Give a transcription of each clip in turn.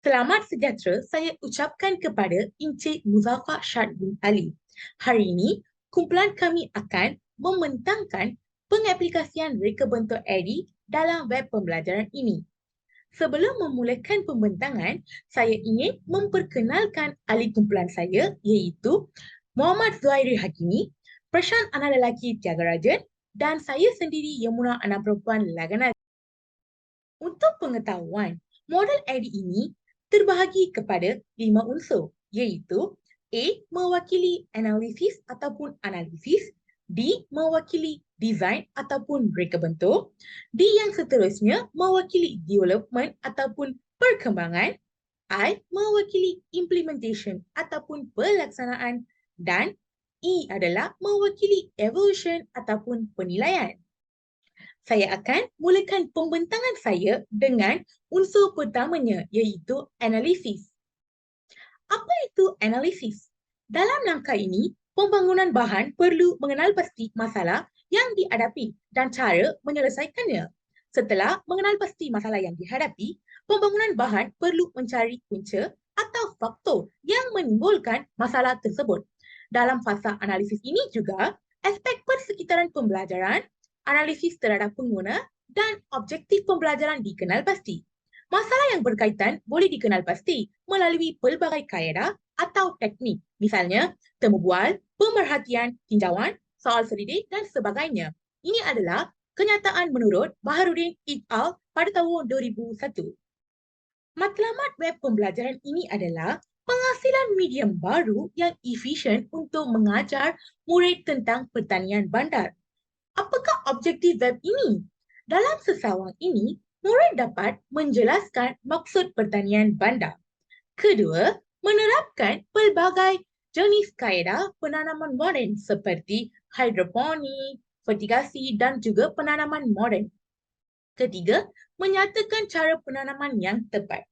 Selamat sejahtera saya ucapkan kepada Encik Muzaffar Syed bin Ali. Hari ini, kumpulan kami akan membentangkan pengaplikasian reka bentuk ADI dalam web pembelajaran ini. Sebelum memulakan pembentangan, saya ingin memperkenalkan ahli kumpulan saya iaitu Muhammad Zuhairi Hakimi, Prashant anak lelaki Tiaga Rajan dan saya sendiri Yamuna anak perempuan Lagana. Untuk pengetahuan, model AD ini terbahagi kepada 5 unsur, iaitu A. Mewakili analisis ataupun analisis, D. Mewakili design ataupun reka bentuk, D yang seterusnya mewakili development ataupun perkembangan, I. Mewakili implementation ataupun pelaksanaan, dan E adalah mewakili evolution ataupun penilaian. Saya akan mulakan pembentangan saya dengan unsur pertamanya iaitu analisis. Apa itu analisis? Dalam langkah ini, pembangunan bahan perlu mengenal pasti masalah yang dihadapi dan cara menyelesaikannya. Setelah mengenal pasti masalah yang dihadapi, pembangunan bahan perlu mencari punca atau faktor yang menimbulkan masalah tersebut. Dalam fasa analisis ini juga, aspek persekitaran pembelajaran, analisis terhadap pengguna, dan objektif pembelajaran dikenal pasti. Masalah yang berkaitan boleh dikenal pasti melalui pelbagai kaedah atau teknik, misalnya temu bual, pemerhatian, tinjauan, soal selidik, dan sebagainya. Ini adalah kenyataan menurut Baharudin et al. Pada tahun 2001. Matlamat web pembelajaran ini adalah penghasilan medium baru yang efisien untuk mengajar murid tentang pertanian bandar. Apakah objektif web ini? Dalam sesawang ini, murid dapat menjelaskan maksud pertanian bandar. Kedua, menerapkan pelbagai jenis kaedah penanaman moden seperti hidroponik, fertigasi dan juga penanaman moden. Ketiga, menyatakan cara penanaman yang tepat.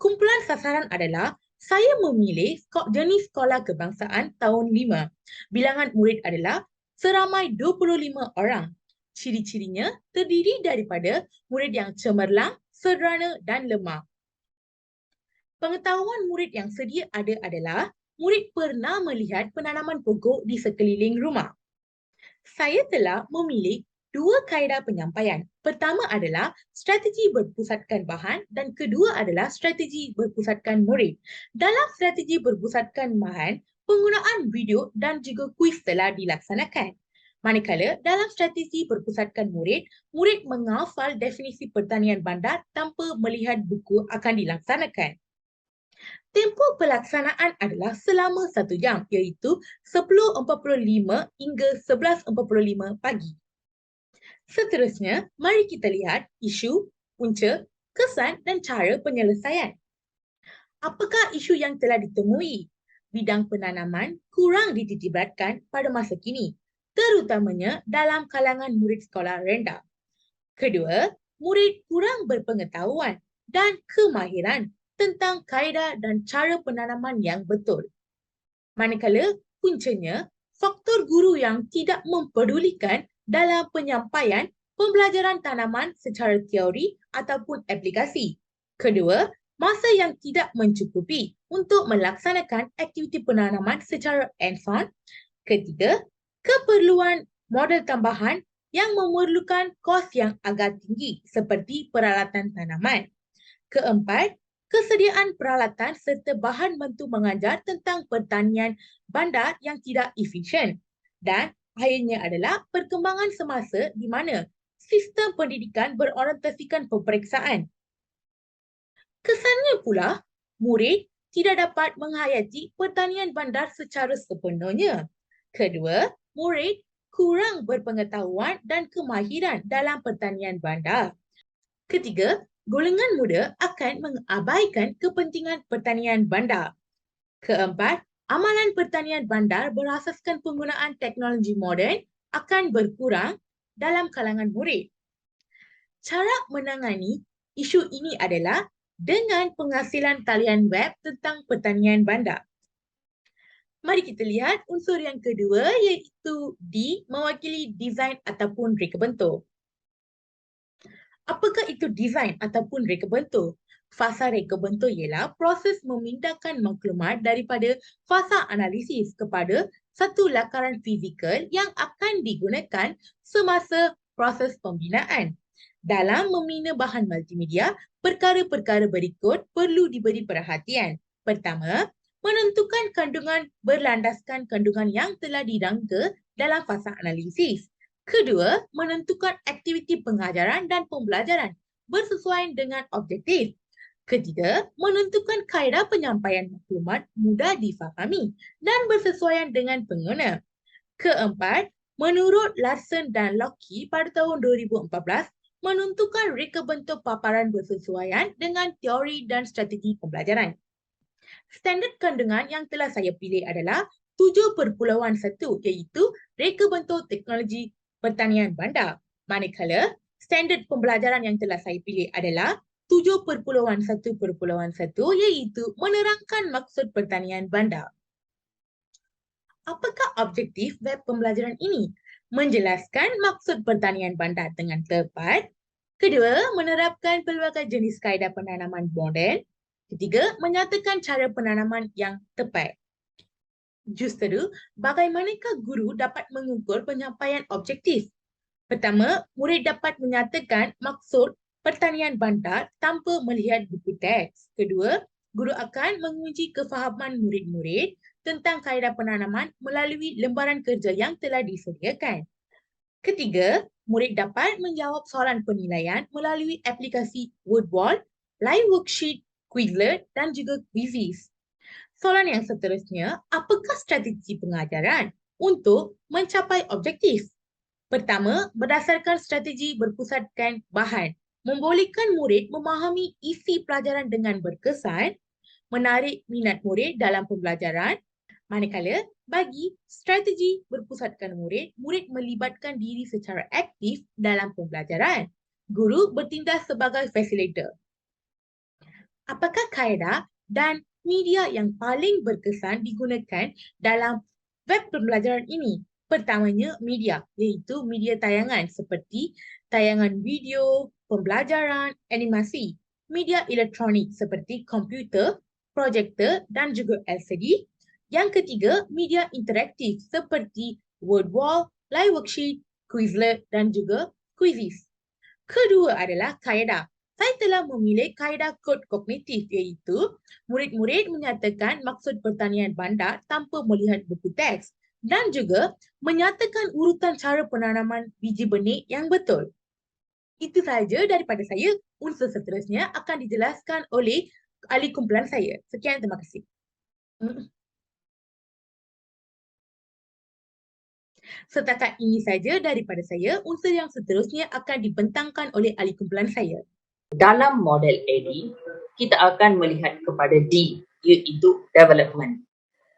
Kumpulan sasaran adalah saya memilih jenis sekolah kebangsaan tahun 5. Bilangan murid adalah seramai 25 orang. Ciri-cirinya terdiri daripada murid yang cemerlang, sederhana dan lemah. Pengetahuan murid yang sedia ada adalah murid pernah melihat penanaman pokok di sekeliling rumah. Saya telah memilih dua kaedah penyampaian. Pertama adalah strategi berpusatkan bahan dan kedua adalah strategi berpusatkan murid. Dalam strategi berpusatkan bahan, penggunaan video dan juga kuis telah dilaksanakan. Manakala dalam strategi berpusatkan murid, murid menghafal definisi pertanian bandar tanpa melihat buku akan dilaksanakan. Tempoh pelaksanaan adalah selama 1 jam iaitu 10.45 hingga 11.45 pagi. Seterusnya, mari kita lihat isu, punca, kesan dan cara penyelesaian. Apakah isu yang telah ditemui? Bidang penanaman kurang dititipberatkan pada masa kini, terutamanya dalam kalangan murid sekolah rendah. Kedua, murid kurang berpengetahuan dan kemahiran tentang kaedah dan cara penanaman yang betul. Manakala puncanya, faktor guru yang tidak mempedulikan dalam penyampaian pembelajaran tanaman secara teori ataupun aplikasi. Kedua, masa yang tidak mencukupi untuk melaksanakan aktiviti penanaman secara hands-on. Ketiga, keperluan modal tambahan yang memerlukan kos yang agak tinggi seperti peralatan tanaman. Keempat, kesediaan peralatan serta bahan bantu mengajar tentang pertanian bandar yang tidak efisien. Dan akhirnya adalah perkembangan semasa di mana sistem pendidikan berorientasikan peperiksaan. Kesannya pula, murid tidak dapat menghayati pertanian bandar secara sepenuhnya. Kedua, murid kurang berpengetahuan dan kemahiran dalam pertanian bandar. Ketiga, golongan muda akan mengabaikan kepentingan pertanian bandar. Keempat, amalan pertanian bandar berasaskan penggunaan teknologi moden akan berkurang dalam kalangan murid. Cara menangani isu ini adalah dengan penghasilan talian web tentang pertanian bandar. Mari kita lihat unsur yang kedua iaitu D, mewakili desain ataupun reka bentuk. Apakah itu desain ataupun reka bentuk? Fasa reka bentuk ialah proses memindahkan maklumat daripada fasa analisis kepada satu lakaran fizikal yang akan digunakan semasa proses pembinaan. Dalam membina bahan multimedia, perkara-perkara berikut perlu diberi perhatian. Pertama, menentukan kandungan berlandaskan kandungan yang telah dirangka dalam fasa analisis. Kedua, menentukan aktiviti pengajaran dan pembelajaran bersesuaian dengan objektif. Ketiga, menentukan kaedah penyampaian maklumat mudah difahami dan bersesuaian dengan pengguna. Keempat, menurut Larson dan Locke pada tahun 2014, menentukan reka bentuk paparan bersesuaian dengan teori dan strategi pembelajaran. Standard kandungan yang telah saya pilih adalah 7.1 iaitu reka bentuk teknologi pertanian bandar. Manakala, standard pembelajaran yang telah saya pilih adalah 7.1.1 iaitu menerangkan maksud pertanian bandar. Apakah objektif web pembelajaran ini? Menjelaskan maksud pertanian bandar dengan tepat. Kedua, menerapkan pelbagai jenis kaedah penanaman moden. Ketiga, menyatakan cara penanaman yang tepat. Justeru, bagaimanakah guru dapat mengukur penyampaian objektif? Pertama, murid dapat menyatakan maksud pertanian bandar tanpa melihat buku teks. Kedua, guru akan menguji kefahaman murid-murid tentang kaedah penanaman melalui lembaran kerja yang telah disediakan. Ketiga, murid dapat menjawab soalan penilaian melalui aplikasi WordWall, live worksheet, Quizlet dan juga Quizzes. Soalan yang seterusnya, apakah strategi pengajaran untuk mencapai objektif? Pertama, berdasarkan strategi berpusatkan bahan, membolehkan murid memahami isi pelajaran dengan berkesan, menarik minat murid dalam pembelajaran. Manakala, bagi strategi berpusatkan murid, murid melibatkan diri secara aktif dalam pembelajaran. Guru bertindak sebagai facilitator. Apakah kaedah dan media yang paling berkesan digunakan dalam web pembelajaran ini? Pertamanya, media, iaitu media tayangan seperti tayangan video, pembelajaran, animasi. Media elektronik seperti komputer, projektor dan juga LCD. Yang ketiga, media interaktif seperti WordWall, live worksheet, Quizlet dan juga Quizzes. Kedua adalah kaedah. Saya telah memilih kaedah kod kognitif iaitu murid-murid menyatakan maksud pertanian bandar tanpa melihat buku teks dan juga menyatakan urutan cara penanaman biji benih yang betul. Itu sahaja daripada saya. Unsur seterusnya akan dijelaskan oleh ahli kumpulan saya. Sekian, terima kasih. Setakat ini saja daripada saya. Unsur yang seterusnya akan dibentangkan oleh ahli kumpulan saya. Dalam model AD, kita akan melihat kepada D, iaitu development.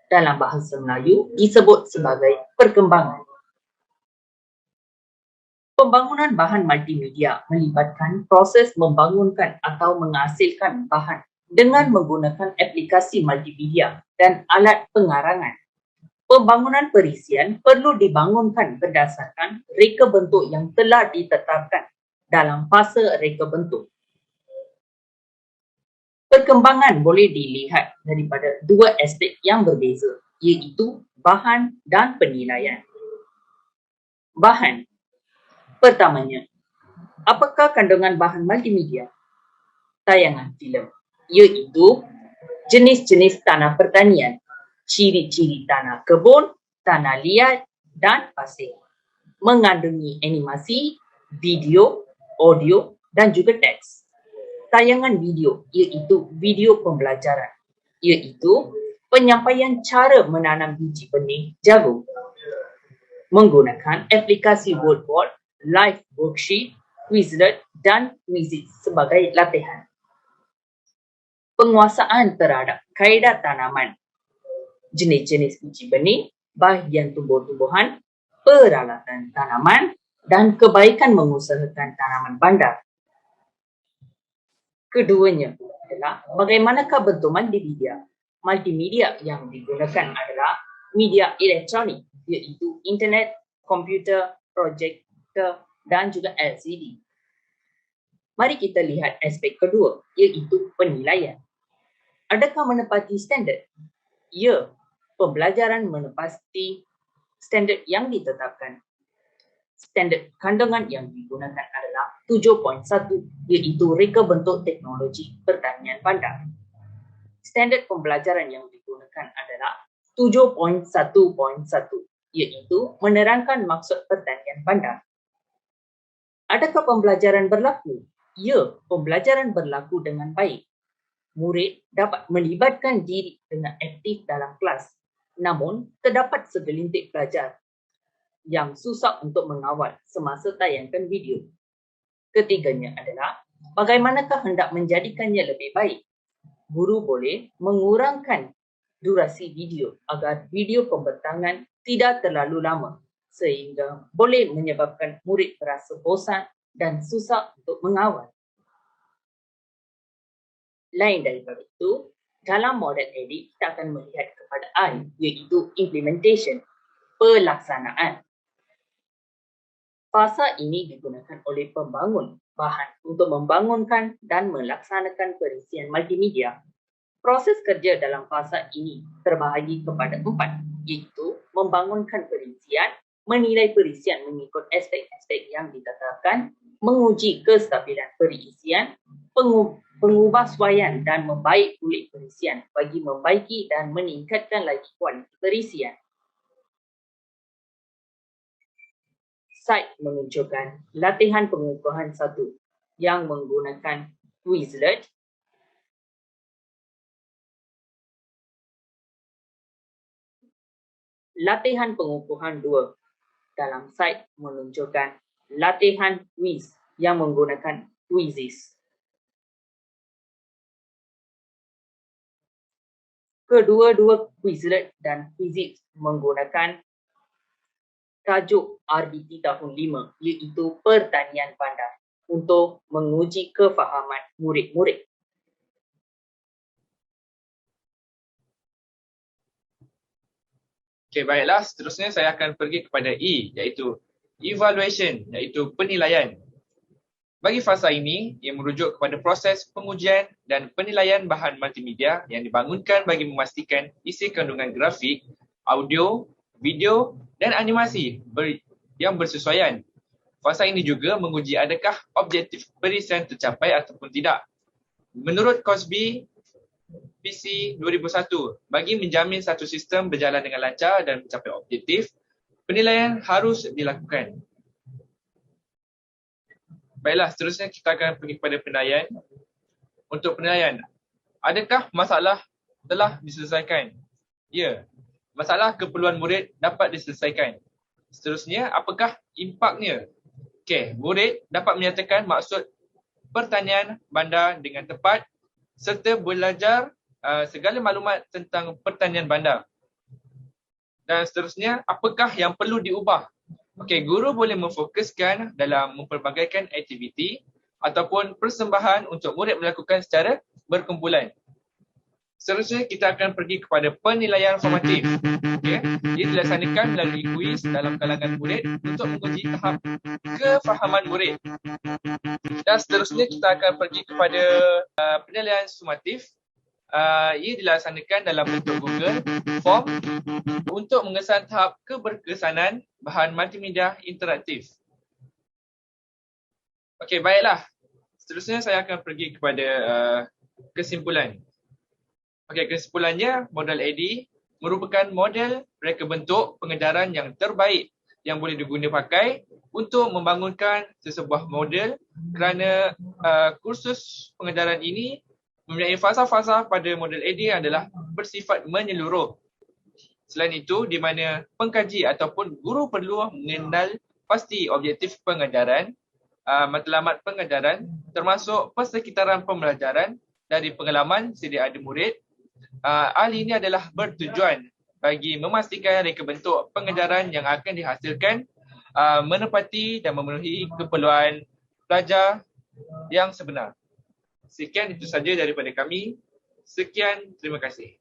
Dalam bahasa Melayu disebut sebagai perkembangan. Pembangunan bahan multimedia melibatkan proses membangunkan atau menghasilkan bahan dengan menggunakan aplikasi multimedia dan alat pengarangan. Pembangunan perisian perlu dibangunkan berdasarkan reka bentuk yang telah ditetapkan dalam fasa reka bentuk. Perkembangan boleh dilihat daripada dua aspek yang berbeza, iaitu bahan dan penilaian. Bahan. Pertamanya, apakah kandungan bahan multimedia? Tayangan filem, iaitu jenis-jenis tanah pertanian, ciri-ciri tanah kebun, tanah liat dan pasir. Mengandungi animasi, video, audio dan juga teks. Tayangan video, iaitu video pembelajaran, iaitu penyampaian cara menanam biji benih jagung menggunakan aplikasi WordWall, live worksheet, Quizlet dan Quizzes sebagai latihan. Penguasaan terhadap kaedah tanaman, jenis-jenis biji benih, bahagian tumbuh-tumbuhan, peralatan tanaman dan kebaikan mengusahakan tanaman bandar. Keduanya adalah bagaimanakah bentuk multimedia. Multimedia yang digunakan adalah media elektronik, iaitu internet, komputer, projektor dan juga LCD. Mari kita lihat aspek kedua, iaitu penilaian. Adakah menepati standard? Ya, pembelajaran menepati standard yang ditetapkan. Standard kandungan yang digunakan adalah 7.1, iaitu reka bentuk teknologi pertanian bandar. Standard pembelajaran yang digunakan adalah 7.1.1, iaitu menerangkan maksud pertanian bandar. Adakah pembelajaran berlaku? Ya, pembelajaran berlaku dengan baik. Murid dapat melibatkan diri dengan aktif dalam kelas. Namun, terdapat segelintir pelajar yang susah untuk mengawal semasa tayangkan video. Ketiganya adalah bagaimanakah hendak menjadikannya lebih baik. Guru boleh mengurangkan durasi video agar video pembentangan tidak terlalu lama sehingga boleh menyebabkan murid merasa bosan dan susah untuk mengawal. Lain daripada itu, dalam model edit kita akan melihat kepada I, iaitu implementation, pelaksanaan. Fasa ini digunakan oleh pembangun bahan untuk membangunkan dan melaksanakan perisian multimedia. Proses kerja dalam fasa ini terbahagi kepada 4, iaitu membangunkan perisian, menilai perisian mengikut aspek-aspek yang ditetapkan, menguji kestabilan perisian, pengubahsuaian dan membaik kulit perisian bagi membaiki dan meningkatkan lagi kualiti perisian. Site menunjukkan latihan pengukuhan 1 yang menggunakan Quizlet. Latihan pengukuhan 2 dalam site menunjukkan latihan quiz yang menggunakan Quizizz. Kedua-dua Quizlet dan Quizizz menggunakan tajuk RBT tahun 5, iaitu pertanian bandar untuk menguji kefahaman murid-murid. Okey, baiklah. Seterusnya saya akan pergi kepada E, iaitu evaluation, iaitu penilaian. Bagi fasa ini, ia merujuk kepada proses pengujian dan penilaian bahan multimedia yang dibangunkan bagi memastikan isi kandungan grafik, audio, video dan animasi yang bersesuaian. Fasa ini juga menguji adakah objektif perisian tercapai ataupun tidak. Menurut Cosby PC 2001, bagi menjamin satu sistem berjalan dengan lancar dan mencapai objektif, penilaian harus dilakukan. Baiklah, seterusnya kita akan pergi kepada penilaian. Untuk penilaian, adakah masalah telah diselesaikan? Ya, masalah keperluan murid dapat diselesaikan. Seterusnya, apakah impaknya? Okey, murid dapat menyatakan maksud pertanian bandar dengan tepat serta belajar segala maklumat tentang pertanian bandar. Dan seterusnya, apakah yang perlu diubah? Okey, guru boleh memfokuskan dalam mempelbagaikan aktiviti ataupun persembahan untuk murid melakukan secara berkumpulan. Seterusnya, kita akan pergi kepada penilaian formatif. Okay. Ia dilaksanakan melalui kuis dalam kalangan murid untuk menguji tahap kefahaman murid. Dan seterusnya, kita akan pergi kepada penilaian sumatif. Ia dilaksanakan dalam bentuk Google Form untuk mengesan tahap keberkesanan bahan multimedia interaktif. Okey, baiklah. Seterusnya saya akan pergi kepada kesimpulan. Okey, kesimpulannya, model AD merupakan model reka bentuk pengedaran yang terbaik yang boleh diguna pakai untuk membangunkan sesebuah model kerana kursus pengedaran ini mempunyai fasa-fasa pada model AD adalah bersifat menyeluruh. Selain itu, di mana pengkaji ataupun guru perlu mengenal pasti objektif pengajaran, matlamat pengajaran termasuk persekitaran pembelajaran dari pengalaman sedia ada murid. Hal ini adalah bertujuan bagi memastikan reka bentuk pengajaran yang akan dihasilkan menepati dan memenuhi keperluan pelajar yang sebenar. Sekian itu saja daripada kami. Sekian, terima kasih.